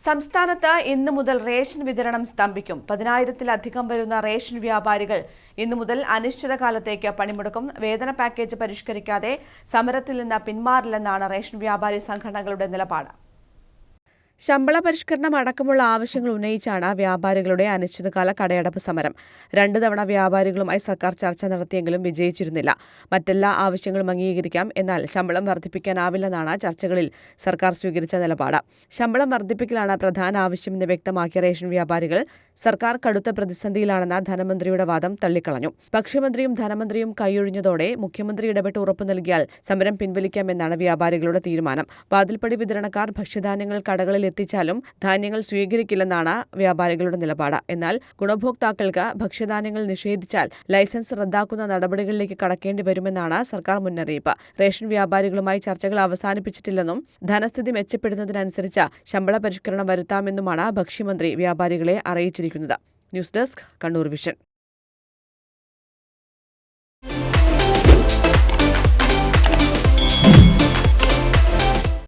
സംസ്ഥാനത്ത് ഇന്നു മുതൽ റേഷൻ വിതരണം സ്തംഭിക്കും. 10,000-ലധികം വരുന്ന റേഷൻ വ്യാപാരികൾ ഇന്നു മുതൽ അനിശ്ചിതകാലത്തേക്ക് പണിമുടക്കും. വേതന പാക്കേജ് പരിഷ്കരിക്കാതെ സമരത്തിൽ നിന്ന് പിന്മാറില്ലെന്നാണ് റേഷൻ വ്യാപാരി സംഘടനകളുടെ നിലപാട്. ശമ്പള പരിഷ്കരണം അടക്കമുള്ള ആവശ്യങ്ങൾ ഉന്നയിച്ചാണ് വ്യാപാരികളുടെ അനിശ്ചിതകാല കടയടപ്പ് സമരം. 2 തവണ വ്യാപാരികളുമായി സർക്കാർ ചർച്ച നടത്തിയെങ്കിലും വിജയിച്ചിരുന്നില്ല. മറ്റെല്ലാ ആവശ്യങ്ങളും അംഗീകരിക്കാം, എന്നാൽ ശമ്പളം വർദ്ധിപ്പിക്കാനാവില്ലെന്നാണ് ചർച്ചകളിൽ സർക്കാർ സ്വീകരിച്ച നിലപാട്. ശമ്പളം വർദ്ധിപ്പിക്കലാണ് പ്രധാന ആവശ്യമെന്ന് വ്യക്തമാക്കിയ റേഷൻ വ്യാപാരികൾ സർക്കാർ കടുത്ത പ്രതിസന്ധിയിലാണെന്ന ധനമന്ത്രിയുടെ വാദം തള്ളിക്കളഞ്ഞു. ഭക്ഷ്യമന്ത്രിയും ധനമന്ത്രിയും കൈയൊഴിഞ്ഞതോടെ മുഖ്യമന്ത്രി ഇടപെട്ട് ഉറപ്പു നൽകിയാൽ സമരം പിൻവലിക്കാമെന്നാണ് വ്യാപാരികളുടെ തീരുമാനം. വാതിൽപ്പടി വിതരണക്കാർ ഭക്ഷ്യധാന്യങ്ങൾ കടകളിൽ എത്തിച്ചാലും ധാന്യങ്ങൾ സ്വീകരിക്കില്ലെന്നാണ് വ്യാപാരികളുടെ നിലപാട്. എന്നാൽ ഗുണഭോക്താക്കൾക്ക് ഭക്ഷ്യധാന്യങ്ങൾ നിഷേധിച്ചാൽ ലൈസൻസ് റദ്ദാക്കുന്ന നടപടികളിലേക്ക് കടക്കേണ്ടി വരുമെന്നാണ് സർക്കാർ മുന്നറിയിപ്പ്. റേഷൻ വ്യാപാരികളുമായി ചർച്ചകൾ അവസാനിപ്പിച്ചിട്ടില്ലെന്നും ധനസ്ഥിതി മെച്ചപ്പെടുന്നതിനനുസരിച്ച് ശമ്പള പരിഷ്കരണം വരുത്താമെന്നുമാണ് ഭക്ഷ്യമന്ത്രി വ്യാപാരികളെ അറിയിച്ചിരിക്കുന്നത്. News desk, Kannur vision.